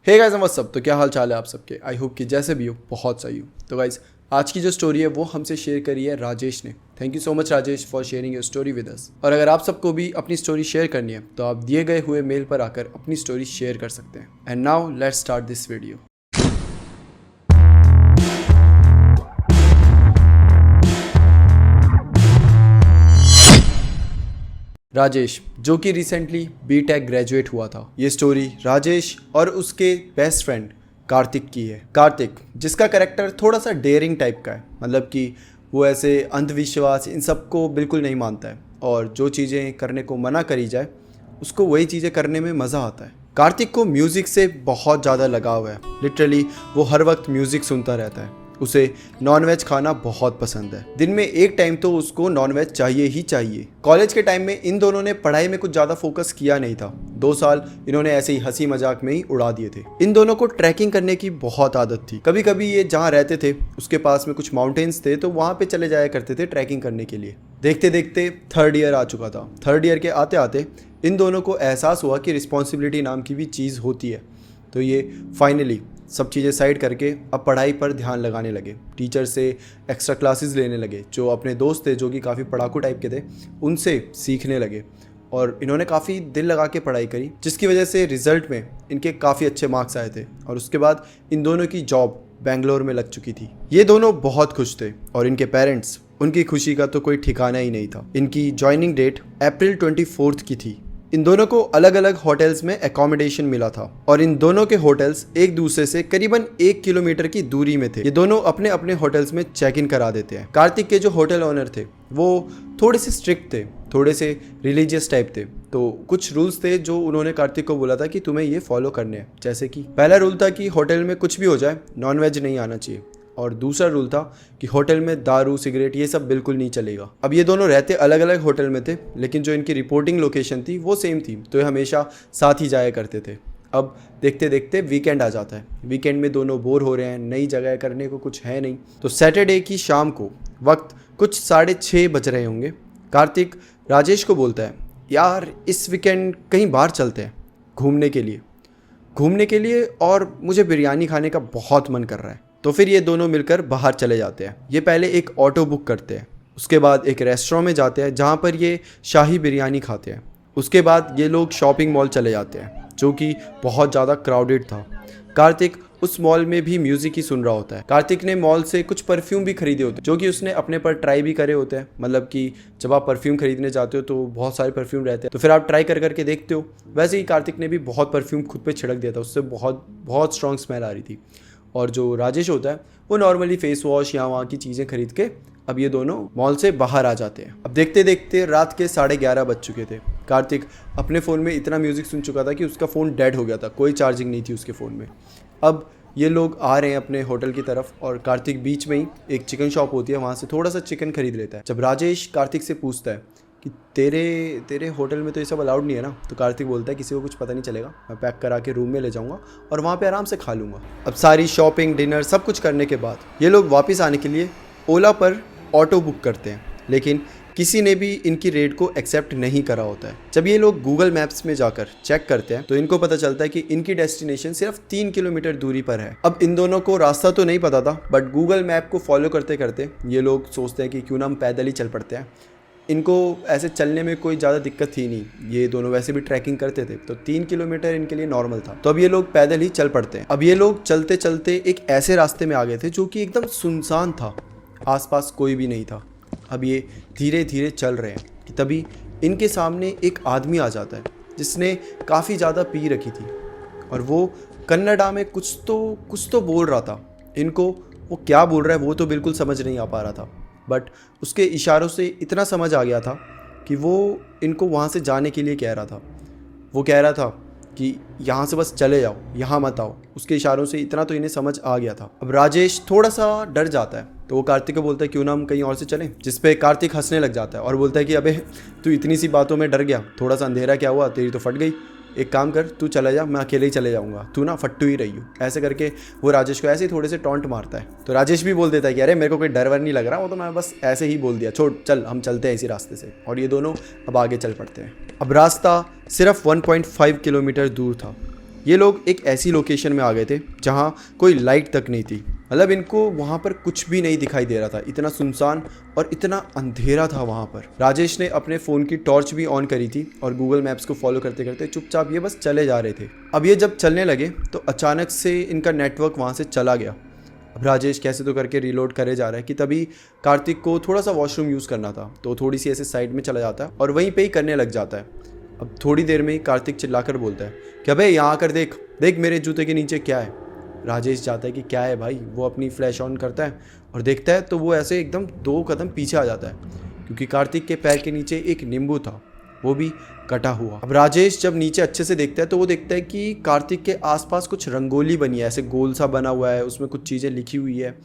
Hey guys what's up. तो क्या हाल चाल है आप सबके। आई होप कि जैसे भी हो बहुत सही हो। तो गाइस आज की जो स्टोरी है वो हमसे शेयर करी है राजेश ने। Thank you so much Rajesh for sharing your story with us. और अगर आप सबको भी अपनी स्टोरी शेयर करनी है तो आप दिए गए हुए मेल पर आकर अपनी स्टोरी शेयर कर सकते हैं। And now let's start this video. Rajesh जो कि रिसेंटली बीटेक ग्रेजुएट हुआ था। ये स्टोरी राजेश और उसके बेस्ट फ्रेंड कार्तिक की है। कार्तिक जिसका कैरेक्टर थोड़ा सा डेयरिंग टाइप का है, मतलब कि वो ऐसे अंधविश्वास इन सब को बिल्कुल नहीं मानता है और जो चीज़ें करने को मना करी जाए उसको वही चीज़ें करने में मज़ा आता है। कार्तिक को म्यूज़िक से बहुत ज़्यादा लगाव है। लिटरली वो हर वक्त म्यूज़िक सुनता रहता है। उसे नॉनवेज खाना बहुत पसंद है। दिन में एक टाइम तो उसको नॉनवेज चाहिए ही चाहिए। कॉलेज के टाइम में इन दोनों ने पढ़ाई में कुछ ज़्यादा फोकस किया नहीं था। 2 साल इन्होंने ऐसे ही हंसी मजाक में ही उड़ा दिए थे। इन दोनों को ट्रैकिंग करने की बहुत आदत थी। कभी कभी ये जहाँ रहते थे उसके पास में कुछ माउंटेन्स थे तो वहाँ पे चले जाया करते थे ट्रैकिंग करने के लिए। देखते देखते 3rd ईयर आ चुका था। 3rd ईयर के आते आते इन दोनों को एहसास हुआ कि रिस्पॉन्सिबिलिटी नाम की भी चीज़ होती है। तो ये फाइनली सब चीज़ें साइड करके अब पढ़ाई पर ध्यान लगाने लगे। टीचर से एक्स्ट्रा क्लासेस लेने लगे। जो अपने दोस्त थे जो कि काफ़ी पढ़ाकू टाइप के थे उनसे सीखने लगे और इन्होंने काफ़ी दिल लगा के पढ़ाई करी, जिसकी वजह से रिज़ल्ट में इनके काफ़ी अच्छे मार्क्स आए थे और उसके बाद इन दोनों की जॉब बेंगलोर में लग चुकी थी। ये दोनों बहुत खुश थे और इनके पेरेंट्स उनकी खुशी का तो कोई ठिकाना ही नहीं था। इनकी ज्वाइनिंग डेट अप्रैल 24 की थी। इन दोनों को अलग अलग होटल्स में एकोमोडेशन मिला था और इन दोनों के होटल्स एक दूसरे से करीबन 1 किलोमीटर की दूरी में थे। ये दोनों अपने अपने होटल्स में चेक इन करा देते हैं। कार्तिक के जो होटल ओनर थे वो थोड़े से स्ट्रिक्ट थे, थोड़े से रिलीजियस टाइप थे। तो कुछ रूल्स थे जो उन्होंने कार्तिक को बोला था कि तुम्हें ये फॉलो करने हैं। जैसे कि पहला रूल था कि होटल में कुछ भी हो जाए नॉनवेज नहीं आना चाहिए और दूसरा रूल था कि होटल में दारू सिगरेट ये सब बिल्कुल नहीं चलेगा। अब ये दोनों रहते अलग अलग होटल में थे लेकिन जो इनकी रिपोर्टिंग लोकेशन थी वो सेम थी, तो ये हमेशा साथ ही जाया करते थे। अब देखते देखते वीकेंड आ जाता है। वीकेंड में दोनों बोर हो रहे हैं, नई जगह करने को कुछ है नहीं। तो सैटरडे की शाम को वक्त कुछ 6:30 बज रहे होंगे। कार्तिक राजेश को बोलता है, यार इस वीकेंड कहीं बाहर चलते हैं घूमने के लिए और मुझे बिरयानी खाने का बहुत मन कर रहा है। तो फिर ये दोनों मिलकर बाहर चले जाते हैं। ये पहले एक ऑटो बुक करते हैं, उसके बाद एक रेस्टोरेंट में जाते हैं जहाँ पर ये शाही बिरयानी खाते हैं। उसके बाद ये लोग शॉपिंग मॉल चले जाते हैं जो कि बहुत ज़्यादा क्राउडेड था। कार्तिक उस मॉल में भी म्यूज़िक ही सुन रहा होता है। कार्तिक ने मॉल से कुछ परफ्यूम भी खरीदे होते हैं जो कि उसने अपने पर ट्राई भी करे होते हैं। मतलब कि जब आप परफ्यूम खरीदने जाते हो तो बहुत सारे परफ्यूम रहते हैं तो फिर आप ट्राई कर करके देखते हो। वैसे ही कार्तिक ने भी बहुत परफ्यूम खुद पे छिड़क दिया था, उससे बहुत स्ट्रॉन्ग स्मेल आ रही थी। और जो राजेश होता है वो नॉर्मली फेस वॉश या वहाँ की चीज़ें खरीद के अब ये दोनों मॉल से बाहर आ जाते हैं। अब देखते देखते रात के 11:30 बज चुके थे। कार्तिक अपने फ़ोन में इतना म्यूज़िक सुन चुका था कि उसका फ़ोन डेड हो गया था, कोई चार्जिंग नहीं थी उसके फ़ोन में। अब ये लोग आ रहे हैं अपने होटल की तरफ और कार्तिक बीच में ही एक चिकन शॉप होती है वहाँ से थोड़ा सा चिकन खरीद लेता है। जब राजेश कार्तिक से पूछता है कि तेरे होटल में तो ये सब अलाउड नहीं है ना, तो कार्तिक बोलता है किसी को कुछ पता नहीं चलेगा, मैं पैक करा के रूम में ले जाऊंगा और वहाँ पे आराम से खा लूँगा। अब सारी शॉपिंग डिनर सब कुछ करने के बाद ये लोग वापस आने के लिए ओला पर ऑटो बुक करते हैं, लेकिन किसी ने भी इनकी रेट को एक्सेप्ट नहीं करा होता है। जब ये लोग गूगल मैप्स में जाकर चेक करते हैं तो इनको पता चलता है कि इनकी डेस्टिनेशन सिर्फ 3 किलोमीटर दूरी पर है। अब इन दोनों को रास्ता तो नहीं पता था बट गूगल मैप को फॉलो करते करते ये लोग सोचते हैं कि क्यों ना हम पैदल ही चल पड़ते हैं। इनको ऐसे चलने में कोई ज़्यादा दिक्कत थी नहीं, ये दोनों वैसे भी ट्रैकिंग करते थे तो 3 किलोमीटर इनके लिए नॉर्मल था। तो अब ये लोग पैदल ही चल पड़ते हैं। अब ये लोग चलते चलते एक ऐसे रास्ते में आ गए थे जो कि एकदम सुनसान था, आसपास कोई भी नहीं था। अब ये धीरे धीरे चल रहे हैं कि तभी इनके सामने एक आदमी आ जाता है जिसने काफ़ी ज़्यादा पी रखी थी और वो कन्नड़ा में कुछ तो बोल रहा था। इनको वो क्या बोल रहा है वो तो बिल्कुल समझ नहीं आ पा रहा था बट उसके इशारों से इतना समझ आ गया था कि वो इनको वहाँ से जाने के लिए कह रहा था। वो कह रहा था कि यहाँ से बस चले जाओ, यहाँ मत आओ। उसके इशारों से इतना तो इन्हें समझ आ गया था। अब राजेश थोड़ा सा डर जाता है तो वो कार्तिक को बोलता है क्यों ना हम कहीं और से चलें, जिस पे कार्तिक हंसने लग जाता है और बोलता है कि अबे तू इतनी सी बातों में डर गया, थोड़ा सा अंधेरा क्या हुआ, तेरी तो फट गई। एक काम कर तू चला जा, मैं अकेले ही चले जाऊंगा, तू ना फट्टू ही रही हो। ऐसे करके वो राजेश को ऐसे ही थोड़े से टॉन्ट मारता है। तो राजेश भी बोल देता है कि अरे मेरे को कोई डर वर नहीं लग रहा, वो तो मैं बस ऐसे ही बोल दिया, छोड़ चल हम चलते हैं इसी रास्ते से। और ये दोनों अब आगे चल पड़ते हैं। अब रास्ता सिर्फ 1.5 किलोमीटर दूर था ये लोग एक ऐसी लोकेशन में आ गए थे जहाँ कोई लाइट तक नहीं थी। मतलब इनको वहाँ पर कुछ भी नहीं दिखाई दे रहा था, इतना सुनसान और इतना अंधेरा था वहाँ पर। राजेश ने अपने फ़ोन की टॉर्च भी ऑन करी थी और गूगल मैप्स को फॉलो करते करते चुपचाप ये बस चले जा रहे थे। अब ये जब चलने लगे तो अचानक से इनका नेटवर्क वहाँ से चला गया। अब राजेश कैसे तो करके रीलोड करे जा रहा है कि तभी कार्तिक को थोड़ा सा वॉशरूम यूज़ करना था, तो थोड़ी सी ऐसे साइड में चला जाता है और वहीं पे ही करने लग जाता है। अब थोड़ी देर में ही कार्तिक चिल्लाकर बोलता है कि अबे यहाँ आकर देख देख मेरे जूते के नीचे क्या है। राजेश जाता है कि क्या है भाई। वो अपनी फ्लैश ऑन करता है और देखता है तो वो ऐसे एकदम 2 कदम पीछे आ जाता है, क्योंकि कार्तिक के पैर के नीचे एक नींबू था, वो भी कटा हुआ। अब राजेश जब नीचे अच्छे से देखता है तो वो देखता है कि कार्तिक के आसपास कुछ रंगोली बनी है, ऐसे गोल सा बना हुआ है, उसमें कुछ चीज़ें लिखी हुई है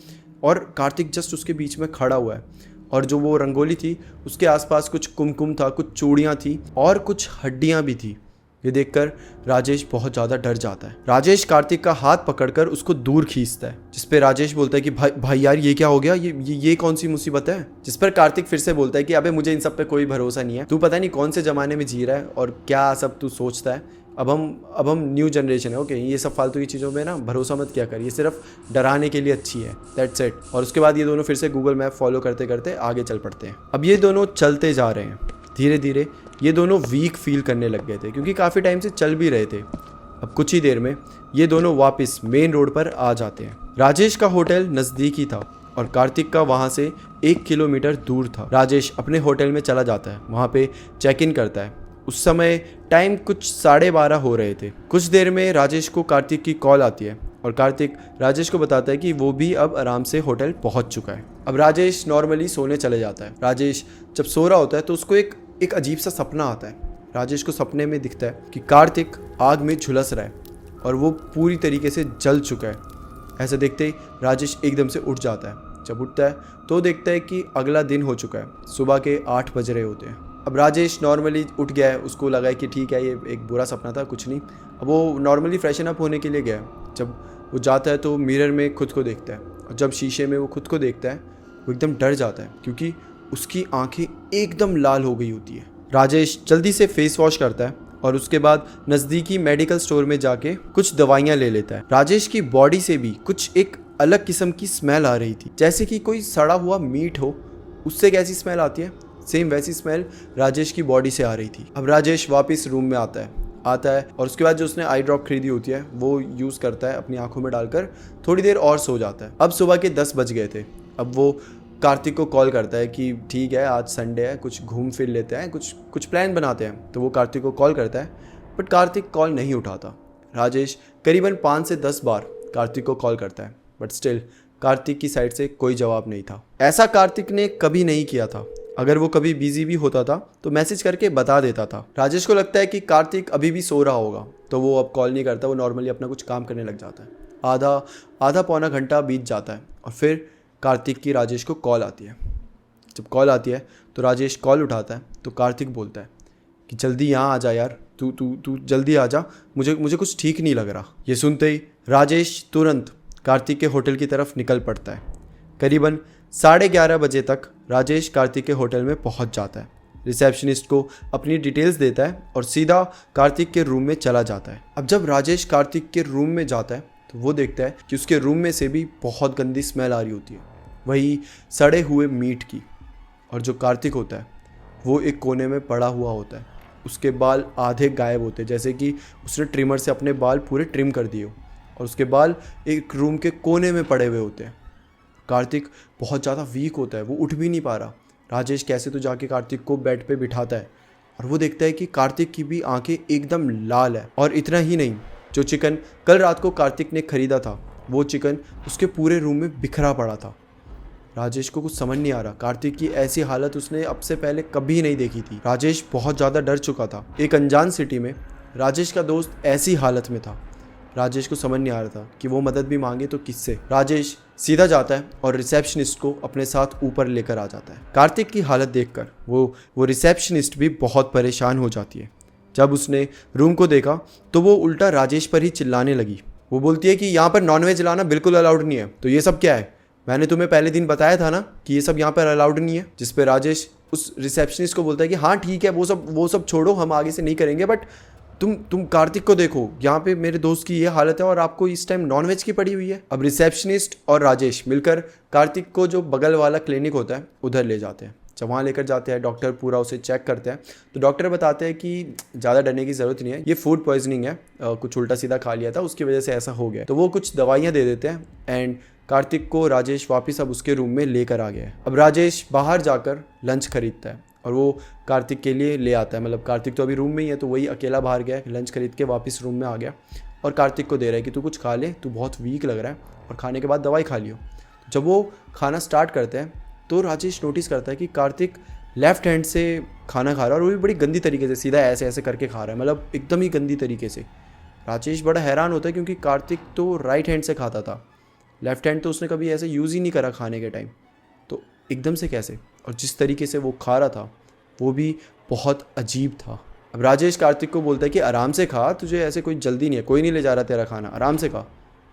और कार्तिक जस्ट उसके बीच में खड़ा हुआ है। और जो वो रंगोली थी उसके आसपास कुछ कुमकुम था, कुछ चूड़ियाँ थी और कुछ हड्डियाँ भी थी। ये देखकर राजेश बहुत ज़्यादा डर जाता है। राजेश कार्तिक का हाथ पकड़कर उसको दूर खींचता है, जिस पे राजेश बोलता है कि भाई यार ये क्या हो गया, ये कौन सी मुसीबत है। जिस पर कार्तिक फिर से बोलता है कि अबे मुझे इन सब पे कोई भरोसा नहीं है, तू पता नहीं कौन से ज़माने में जी रहा है और क्या सब तू सोचता है। अब हम न्यू जनरेशन है, ओके, ये सब फालतू की चीज़ों में ना भरोसा मत किया कर, ये सिर्फ डराने के लिए अच्छी है, दैट्स इट। और उसके बाद ये दोनों फिर से गूगल मैप फॉलो करते करते आगे चल पड़ते हैं। अब ये दोनों चलते जा रहे हैं। धीरे धीरे ये दोनों वीक फील करने लग गए थे, क्योंकि काफ़ी टाइम से चल भी रहे थे। अब कुछ ही देर में ये दोनों वापस मेन रोड पर आ जाते हैं। राजेश का होटल नज़दीक ही था और कार्तिक का वहाँ से 1 किलोमीटर दूर था। राजेश अपने होटल में चला जाता है, वहाँ पे चेक इन करता है। उस समय टाइम कुछ 12:30 हो रहे थे। कुछ देर में राजेश को कार्तिक की कॉल आती है और कार्तिक राजेश को बताता है कि वो भी अब आराम से होटल पहुंच चुका है। अब राजेश नॉर्मली सोने चले जाता है। राजेश जब सो रहा होता है तो उसको एक अजीब सा सपना आता है। राजेश को सपने में दिखता है कि कार्तिक आग में झुलस रहा है और वो पूरी तरीके से जल चुका है। ऐसा देखते ही राजेश एकदम से उठ जाता है। जब उठता है तो देखता है कि अगला दिन हो चुका है, सुबह के 8 बज रहे होते हैं। अब राजेश नॉर्मली उठ गया है, उसको लगा है कि ठीक है ये एक बुरा सपना था, कुछ नहीं। अब वो नॉर्मली फ्रेशन अप होने के लिए गया। जब वो जाता है तो मिरर में खुद को देखता है और जब शीशे में वो खुद को देखता है वो एकदम डर जाता है, क्योंकि उसकी आंखें एकदम लाल हो गई होती है। राजेश जल्दी से फेस वॉश करता है और उसके बाद नज़दीकी मेडिकल स्टोर में जाके कुछ दवाइयाँ ले लेता है। राजेश की बॉडी से भी कुछ एक अलग किस्म की स्मेल आ रही थी, जैसे कि कोई सड़ा हुआ मीट हो, उससे कैसी स्मेल आती है, सेम वैसी स्मेल राजेश की बॉडी से आ रही थी। अब राजेश वापस रूम में आता है और उसके बाद जो उसने आई ड्रॉप खरीदी होती है वो यूज़ करता है अपनी आंखों में डालकर, थोड़ी देर और सो जाता है। अब सुबह के 10 बज गए थे। अब वो कार्तिक को कॉल करता है कि ठीक है आज संडे है, कुछ घूम फिर लेते हैं, कुछ प्लान बनाते हैं। तो वो कार्तिक को कॉल करता है, बट कार्तिक कॉल नहीं उठाता। राजेश करीबन 5 से 10 बार कार्तिक को कॉल करता है, बट स्टिल कार्तिक की साइड से कोई जवाब नहीं था। ऐसा कार्तिक ने कभी नहीं किया था। अगर वो कभी बिजी भी होता था तो मैसेज करके बता देता था। राजेश को लगता है कि कार्तिक अभी भी सो रहा होगा, तो वो अब कॉल नहीं करता, वो नॉर्मली अपना कुछ काम करने लग जाता है। आधा पौना घंटा बीत जाता है और फिर कार्तिक की राजेश को कॉल आती है। जब कॉल आती है तो राजेश कॉल उठाता है तो कार्तिक बोलता है कि जल्दी यहाँ आ जा यार, तू जल्दी आ जा, मुझे कुछ ठीक नहीं लग रहा। ये सुनते ही राजेश तुरंत कार्तिक के होटल की तरफ निकल पड़ता है। करीबन 11:30 बजे तक राजेश कार्तिक के होटल में पहुंच जाता है। रिसेप्शनिस्ट को अपनी डिटेल्स देता है और सीधा कार्तिक के रूम में चला जाता है। अब जब राजेश कार्तिक के रूम में जाता है तो वो देखता है कि उसके रूम में से भी बहुत गंदी स्मेल आ रही होती है, वही सड़े हुए मीट की। और जो कार्तिक होता है वो एक कोने में पड़ा हुआ होता है। उसके बाल आधे गायब होते हैं, जैसे कि उसने ट्रिमर से अपने बाल पूरे ट्रिम कर दिए हो, और उसके बाल एक रूम के कोने में पड़े हुए होते हैं। कार्तिक बहुत ज़्यादा वीक होता है, वो उठ भी नहीं पा रहा। राजेश कैसे तो जाके कार्तिक को बेड पे बिठाता है और वो देखता है कि कार्तिक की भी आंखें एकदम लाल है। और इतना ही नहीं, जो चिकन कल रात को कार्तिक ने खरीदा था वो चिकन उसके पूरे रूम में बिखरा पड़ा था। राजेश को कुछ समझ नहीं आ रहा, कार्तिक की ऐसी हालत उसने अब से पहले कभी नहीं देखी थी। राजेश बहुत ज़्यादा डर चुका था। एक अनजान सिटी में राजेश का दोस्त ऐसी हालत में था। राजेश को समझ नहीं आ रहा था कि वो मदद भी मांगे तो किससे। राजेश सीधा जाता है और रिसेप्शनिस्ट को अपने साथ ऊपर लेकर आ जाता है। कार्तिक की हालत देखकर वो रिसेप्शनिस्ट भी बहुत परेशान हो जाती है। जब उसने रूम को देखा तो वो उल्टा राजेश पर ही चिल्लाने लगी। वो बोलती है कि यहाँ पर नॉनवेज लाना बिल्कुल अलाउड नहीं है, तो ये सब क्या है? मैंने तुम्हें पहले दिन बताया था ना कि ये सब यहाँ पर अलाउड नहीं है। जिस पे राजेश उस रिसेप्शनिस्ट को बोलता है कि हाँ ठीक है, वो सब छोड़ो, हम आगे से नहीं करेंगे, बट तुम कार्तिक को देखो, यहाँ पे मेरे दोस्त की ये हालत है और आपको इस टाइम नॉनवेज की पड़ी हुई है। अब रिसेप्शनिस्ट और राजेश मिलकर कार्तिक को जो बगल वाला क्लिनिक होता है उधर ले जाते हैं। जब वहाँ लेकर जाते हैं, डॉक्टर पूरा उसे चेक करते हैं, तो डॉक्टर बताते हैं कि ज़्यादा डरने की ज़रूरत नहीं है, ये फूड पॉइजनिंग है, कुछ उल्टा सीधा खा लिया था उसकी वजह से ऐसा हो गया। तो वो कुछ दवाइयाँ दे देते हैं एंड कार्तिक को राजेश वापस अब उसके रूम में लेकर आ गया है। अब राजेश बाहर जाकर लंच खरीदता है और वो कार्तिक के लिए ले आता है। मतलब कार्तिक तो अभी रूम में ही है, तो वही अकेला बाहर गया, लंच खरीद के वापस रूम में आ गया और कार्तिक को दे रहा है कि तू कुछ खा ले, तू बहुत वीक लग रहा है और खाने के बाद दवाई खा लियो। जब वो खाना स्टार्ट करते हैं तो राजेश नोटिस करता है कि कार्तिक लेफ्ट हैंड से खाना खा रहा है और वो भी बड़ी गंदी तरीके से, सीधा ऐसे ऐसे करके खा रहा है, मतलब एकदम ही गंदी तरीके से। राजेश बड़ा हैरान होता है क्योंकि कार्तिक तो राइट हैंड से खाता था, लेफ्ट हैंड तो उसने कभी ऐसे यूज़ ही नहीं करा खाने के टाइम, तो एकदम से कैसे? और जिस तरीके से वो खा रहा था वो भी बहुत अजीब था। अब राजेश कार्तिक को बोलता है कि आराम से खा, तुझे ऐसे कोई जल्दी नहीं है, कोई नहीं ले जा रहा तेरा खाना, आराम से खा।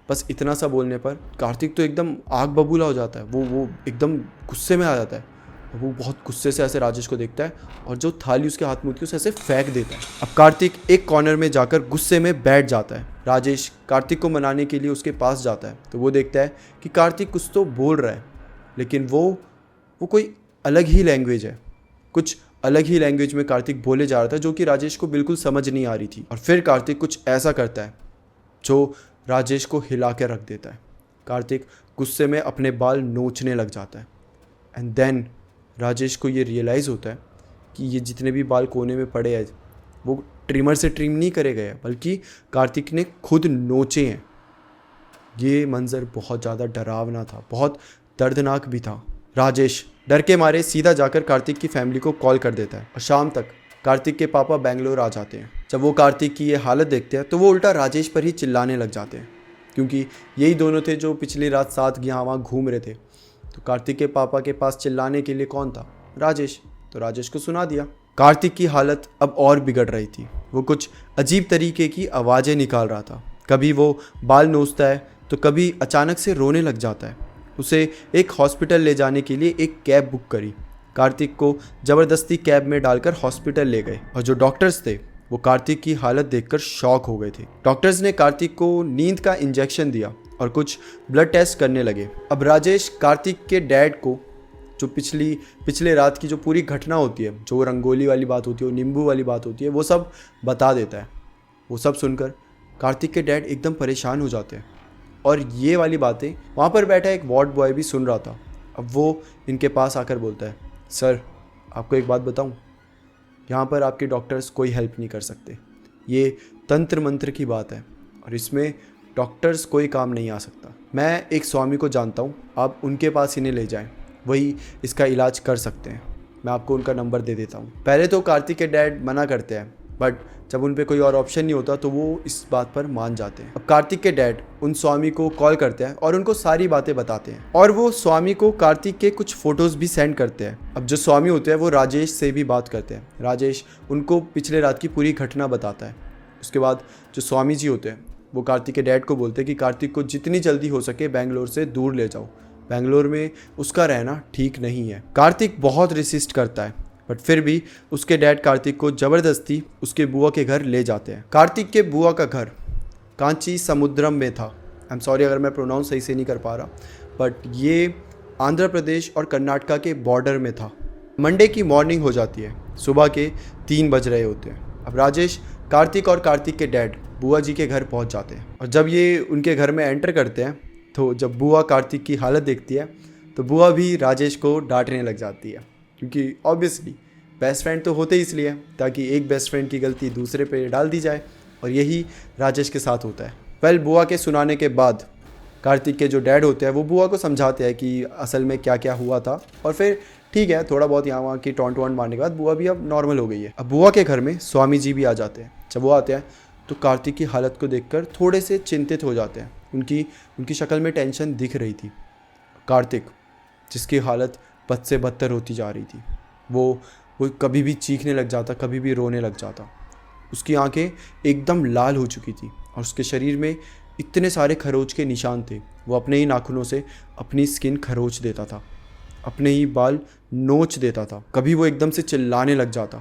बस इतना सा बोलने पर कार्तिक तो एकदम आग बबूला हो जाता है, वो एकदम गुस्से में आ जाता है। वो बहुत गुस्से से ऐसे राजेश को देखता है और जो थाली उसके हाथ में होती है उसे ऐसे फेंक देता है। अब कार्तिक एक कॉर्नर में जाकर गुस्से में बैठ जाता है। राजेश कार्तिक को मनाने के लिए उसके पास जाता है तो वो देखता है कि कार्तिक कुछ तो बोल रहा है, लेकिन वो कोई अलग ही लैंग्वेज है, कुछ अलग ही लैंग्वेज में कार्तिक बोले जा रहा था जो कि राजेश को बिल्कुल समझ नहीं आ रही थी। और फिर कार्तिक कुछ ऐसा करता है जो राजेश को हिला के रख देता है। कार्तिक गुस्से में अपने बाल नोचने लग जाता है एंड देन राजेश को ये रियलाइज़ होता है कि ये जितने भी बाल कोने में पड़े हैं वो ट्रिमर से ट्रिम नहीं करे गए, बल्कि कार्तिक ने खुद नोचे हैं। ये मंजर बहुत ज़्यादा डरावना था, बहुत दर्दनाक भी था। राजेश डर के मारे सीधा जाकर कार्तिक की फैमिली को कॉल कर देता है और शाम तक कार्तिक के पापा बेंगलोर आ जाते हैं। जब वो कार्तिक की ये हालत देखते हैं तो वो उल्टा राजेश पर ही चिल्लाने लग जाते हैं, क्योंकि यही दोनों थे जो पिछली रात साथ यहाँ वहाँ घूम रहे थे। तो कार्तिक के पापा के पास चिल्लाने के लिए कौन था? राजेश। तो राजेश को सुना दिया। कार्तिक की हालत अब और बिगड़ रही थी। वो कुछ अजीब तरीके की आवाज़ें निकाल रहा था, कभी वो बाल नोचता है तो कभी अचानक से रोने लग जाता है। उसे एक हॉस्पिटल ले जाने के लिए एक कैब बुक करी। कार्तिक को ज़बरदस्ती कैब में डालकर हॉस्पिटल ले गए और जो डॉक्टर्स थे वो कार्तिक की हालत देखकर शॉक हो गए थे। डॉक्टर्स ने कार्तिक को नींद का इंजेक्शन दिया और कुछ ब्लड टेस्ट करने लगे। अब राजेश कार्तिक के डैड को जो पिछले रात की जो पूरी घटना होती है, जो रंगोली वाली बात होती है, वो नींबू वाली बात होती है, वो सब बता देता है। वो सब सुनकर कार्तिक के डैड एकदम परेशान हो जाते हैं और ये वाली बातें वहाँ पर बैठा एक वार्ड बॉय भी सुन रहा था। अब वो इनके पास आकर बोलता है, सर आपको एक बात बताऊँ, यहाँ पर आपके डॉक्टर्स कोई हेल्प नहीं कर सकते, ये तंत्र मंत्र की बात है और इसमें डॉक्टर्स कोई काम नहीं आ सकता। मैं एक स्वामी को जानता हूँ, आप उनके पास इन्हें ले जाएं, वही इसका इलाज कर सकते हैं। मैं आपको उनका नंबर दे देता हूँ। पहले तो कार्तिक के डैड मना करते हैं, बट जब उन पे कोई और ऑप्शन नहीं होता तो वो इस बात पर मान जाते हैं। अब कार्तिक के डैड उन स्वामी को कॉल करते हैं और उनको सारी बातें बताते हैं और वो स्वामी को कार्तिक के कुछ फ़ोटोज़ भी सेंड करते हैं। अब जो स्वामी होते हैं वो राजेश से भी बात करते हैं। राजेश उनको पिछले रात की पूरी घटना बताता है। उसके बाद जो स्वामी जी होते हैं वो कार्तिक के डैड को बोलते हैं कि कार्तिक को जितनी जल्दी हो सके बेंगलोर से दूर ले जाओ, बेंगलोर में उसका रहना ठीक नहीं है। कार्तिक बहुत रेसिस्ट करता है, बट फिर भी उसके डैड कार्तिक को ज़बरदस्ती उसके बुआ के घर ले जाते हैं। कार्तिक के बुआ का घर कांची समुद्रम में था। आई एम सॉरी अगर मैं प्रोनाउंस सही से नहीं कर पा रहा, बट ये आंध्र प्रदेश और कर्नाटका के बॉर्डर में था। मंडे की मॉर्निंग हो जाती है, सुबह के 3 बज रहे होते हैं। अब राजेश, कार्तिक और कार्तिक के डैड बुआ जी के घर पहुंच जाते हैं और जब ये उनके घर में एंटर करते हैं तो जब बुआ कार्तिक की हालत देखती है तो बुआ भी राजेश को डांटने लग जाती है, क्योंकि ऑब्वियसली बेस्ट फ्रेंड तो होते ही इसलिए ताकि एक बेस्ट फ्रेंड की गलती दूसरे पे डाल दी जाए, और यही राजेश के साथ होता है। बुआ के सुनाने के बाद कार्तिक के जो डैड होते हैं वो बुआ को समझाते हैं कि असल में क्या क्या हुआ था, और फिर ठीक है थोड़ा बहुत यहाँ वहाँ की टॉन्ट वॉन्ट मारने के बाद बुआ भी अब नॉर्मल हो गई है। अब बुआ के घर में स्वामी जी भी आ जाते हैं। जब वो आते हैं तो कार्तिक की हालत को देखकर थोड़े से चिंतित हो जाते हैं। उनकी शक्ल में टेंशन दिख रही थी। कार्तिक, जिसकी हालत बद से बदतर होती जा रही थी, वो कभी भी चीखने लग जाता, कभी भी रोने लग जाता। उसकी आंखें एकदम लाल हो चुकी थी और उसके शरीर में इतने सारे खरोच के निशान थे। वो अपने ही नाखूनों से अपनी स्किन खरोच देता था, अपने ही बाल नोच देता था। कभी वो एकदम से चिल्लाने लग जाता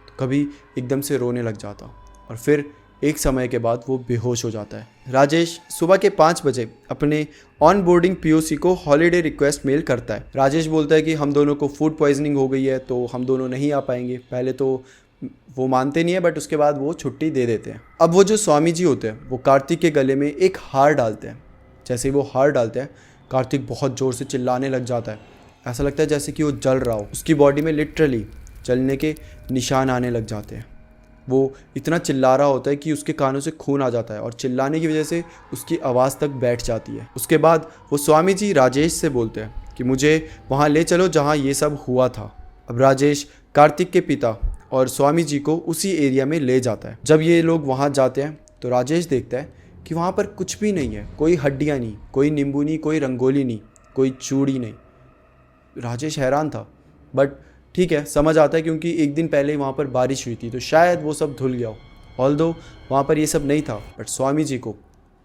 तो कभी एकदम से रोने लग जाता। और फिर एक समय के बाद वो बेहोश हो जाता है। राजेश सुबह के 5 बजे अपने ऑन बोर्डिंग पीओसी को हॉलीडे रिक्वेस्ट मेल करता है। राजेश बोलता है कि हम दोनों को फूड पॉइजनिंग हो गई है तो हम दोनों नहीं आ पाएंगे। पहले तो वो मानते नहीं है, बट उसके बाद वो छुट्टी दे देते हैं। अब वो जो स्वामी जी होते हैं वो कार्तिक के गले में एक हार डालते हैं। जैसे ही वो हार डालते हैं, कार्तिक बहुत ज़ोर से चिल्लाने लग जाता है। ऐसा लगता है जैसे कि वो जल रहा हो। उसकी बॉडी में लिटरली जलने के निशान आने लग जाते हैं। वो इतना चिल्ला रहा होता है कि उसके कानों से खून आ जाता है और चिल्लाने की वजह से उसकी आवाज़ तक बैठ जाती है। उसके बाद वो स्वामी जी राजेश से बोलते हैं कि मुझे वहाँ ले चलो जहाँ ये सब हुआ था। अब राजेश कार्तिक के पिता और स्वामी जी को उसी एरिया में ले जाता है। जब ये लोग वहाँ जाते हैं तो राजेश देखता है कि वहाँ पर कुछ भी नहीं है, कोई हड्डियाँ नहीं, कोई नींबू नहीं, कोई रंगोली नहीं, कोई चूड़ी नहीं। राजेश हैरान था, बट ठीक है, समझ आता है क्योंकि एक दिन पहले वहाँ पर बारिश हुई थी तो शायद वो सब धुल गया हो। ऑल्दो वहाँ पर ये सब नहीं था, बट स्वामी जी को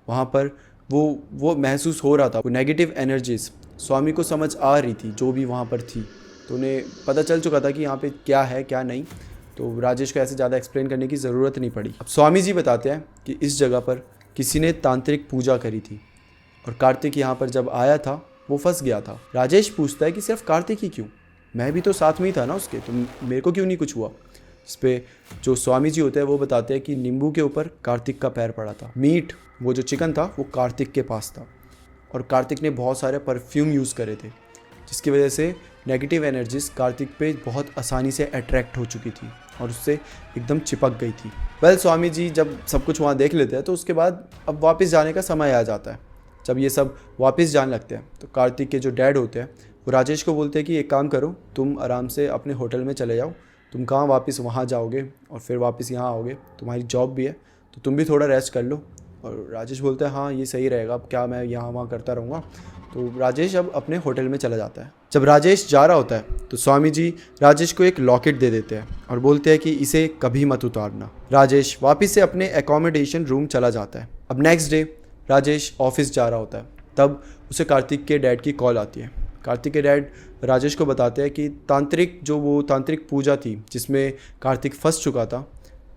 वहाँ पर वो महसूस हो रहा था। वो नेगेटिव एनर्जीज स्वामी को समझ आ रही थी जो भी वहाँ पर थी, तो उन्हें पता चल चुका था कि यहाँ पे क्या है क्या नहीं। तो राजेश को ऐसे ज़्यादा एक्सप्लेन करने की ज़रूरत नहीं पड़ी। अब स्वामी जी बताते हैं कि इस जगह पर किसी ने तांत्रिक पूजा करी थी और कार्तिक यहाँ पर जब आया था वो फंस गया था। राजेश पूछता है कि सिर्फ कार्तिक ही क्यों, मैं भी तो साथ में ही था ना उसके, तो मेरे को क्यों नहीं कुछ हुआ। इस पर जो स्वामी जी होते हैं वो बताते हैं कि नींबू के ऊपर कार्तिक का पैर पड़ा था। मीट, वो जो चिकन था वो कार्तिक के पास था और कार्तिक ने बहुत सारे परफ्यूम यूज़ करे थे, जिसकी वजह से नेगेटिव एनर्जीज कार्तिक पे बहुत आसानी से अट्रैक्ट हो चुकी थी और उससे एकदम चिपक गई थी। स्वामी जी जब सब कुछ वहाँ देख लेते हैं तो उसके बाद अब वापस जाने का समय आ जाता है। जब ये सब वापस जाने लगते हैं तो कार्तिक के जो डैड होते हैं वो राजेश को बोलते हैं कि एक काम करो, तुम आराम से अपने होटल में चले जाओ, तुम कहाँ वापस वहाँ जाओगे और फिर वापस यहाँ आओगे, तुम्हारी जॉब भी है तो तुम भी थोड़ा रेस्ट कर लो। और राजेश बोलता है हाँ ये सही रहेगा, अब क्या मैं यहाँ वहाँ करता रहूँगा। तो राजेश अब अपने होटल में चला जाता है। जब राजेश जा रहा होता है तो स्वामी जी राजेश को एक लॉकेट दे देते हैं और बोलते हैं कि इसे कभी मत उतारना। राजेश वापस से अपने एकोमोडेशन रूम चला जाता है। अब नेक्स्ट डे राजेश ऑफिस जा रहा होता है, तब उसे कार्तिक के डैड की कॉल आती है। कार्तिक के डैड राजेश को बताते हैं कि तांत्रिक पूजा थी जिसमें कार्तिक फंस चुका था,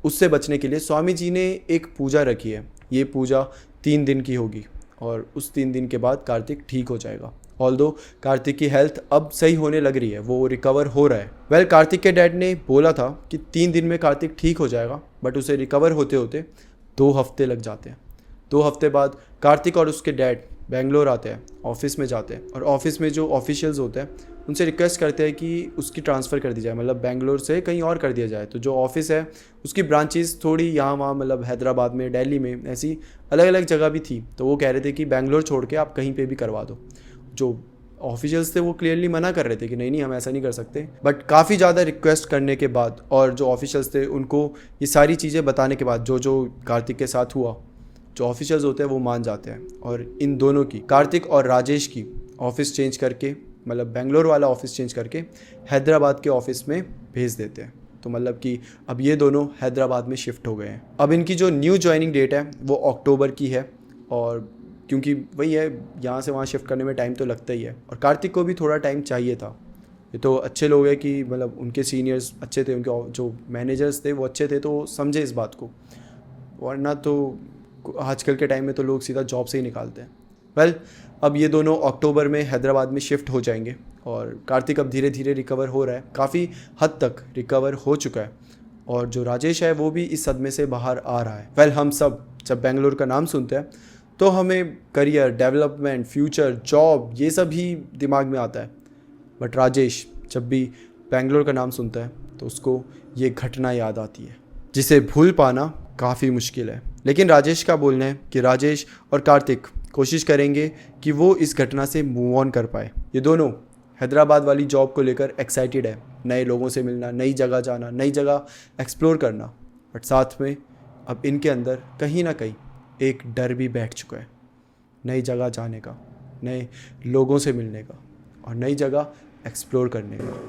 उससे बचने के लिए स्वामी जी ने एक पूजा रखी है। ये पूजा 3 दिन की होगी और उस 3 दिन के बाद कार्तिक ठीक हो जाएगा। ऑल्दो कार्तिक की हेल्थ अब सही होने लग रही है, वो रिकवर हो रहा है। कार्तिक के डैड ने बोला था कि 3 दिन में कार्तिक ठीक हो जाएगा, बट उसे रिकवर होते होते 2 हफ्ते लग जाते हैं। 2 हफ्ते बाद कार्तिक और उसके डैड बेंगलोर आते हैं, ऑफिस में जाते हैं और ऑफिस में जो ऑफिशियल्स होते हैं उनसे रिक्वेस्ट करते हैं कि उसकी ट्रांसफ़र कर दी जाए, मतलब बेंगलोर से कहीं और कर दिया जाए। तो जो ऑफिस है उसकी ब्रांचेस थोड़ी यहाँ वहाँ, मतलब हैदराबाद में, दिल्ली में, ऐसी अलग अलग जगह भी थी। तो वो कह रहे थे कि बेंगलोर छोड़ के आप कहीं पे भी करवा दो। जो ऑफिशियल्स थे वो क्लियरली मना कर रहे थे कि नहीं हम ऐसा नहीं कर सकते। बट काफ़ी ज़्यादा रिक्वेस्ट करने के बाद और जो ऑफिशियल्स थे उनको ये सारी चीज़ें बताने के बाद जो कार्तिक के साथ हुआ, जो ऑफिशियल्स होते हैं वो मान जाते हैं और इन दोनों की, कार्तिक और राजेश की, ऑफिस चेंज करके, मतलब बेंगलोर वाला ऑफिस चेंज करके हैदराबाद के ऑफिस में भेज देते हैं। तो मतलब कि अब ये दोनों हैदराबाद में शिफ्ट हो गए हैं। अब इनकी जो न्यू ज्वाइनिंग डेट है वो अक्टूबर की है और क्योंकि वही है, यहाँ से वहाँ शिफ्ट करने में टाइम तो लगता ही है और कार्तिक को भी थोड़ा टाइम चाहिए था। ये तो अच्छे लोग हैं कि मतलब उनके सीनियर्स अच्छे थे, उनके जो मैनेजर्स थे वो अच्छे थे, तो समझे इस बात को, वरना तो आजकल के टाइम में तो लोग सीधा जॉब से ही निकालते हैं। अब ये दोनों अक्टूबर में हैदराबाद में शिफ्ट हो जाएंगे और कार्तिक अब धीरे धीरे रिकवर हो रहा है, काफ़ी हद तक रिकवर हो चुका है और जो राजेश है वो भी इस सदमे से बाहर आ रहा है। हम सब जब बेंगलोर का नाम सुनते हैं तो हमें करियर, डेवलपमेंट, फ्यूचर, जॉब, ये सब ही दिमाग में आता है। बट राजेश जब भी बेंगलोर का नाम सुनता है तो उसको ये घटना याद आती है जिसे भूल पाना काफ़ी मुश्किल है। लेकिन राजेश का बोलना है कि राजेश और कार्तिक कोशिश करेंगे कि वो इस घटना से मूव ऑन कर पाए। ये दोनों हैदराबाद वाली जॉब को लेकर एक्साइटेड है, नए लोगों से मिलना, नई जगह जाना, नई जगह एक्सप्लोर करना। बट साथ में अब इनके अंदर कहीं ना कहीं एक डर भी बैठ चुका है, नई जगह जाने का, नए लोगों से मिलने का और नई जगह एक्सप्लोर करने का।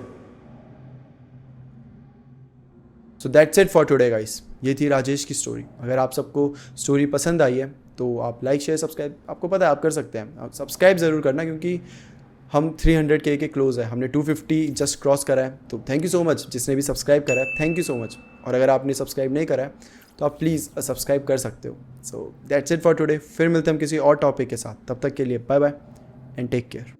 So that's it for today guys. ये थी राजेश की स्टोरी। अगर आप सबको स्टोरी पसंद आई है तो आप लाइक, शेयर, सब्सक्राइब, आपको पता है आप कर सकते हैं, आप सब्सक्राइब ज़रूर करना क्योंकि हम 300K के क्लोज है, हमने 250 जस्ट क्रॉस करा है। तो थैंक यू सो मच जिसने भी सब्सक्राइब करा है, थैंक यू सो मच। और अगर आपने सब्सक्राइब नहीं करा है तो आप प्लीज़ सब्सक्राइब कर सकते हो। So that's it for today. फिर मिलते हैं हम किसी और टॉपिक के साथ। तब तक के लिए bye bye and take care.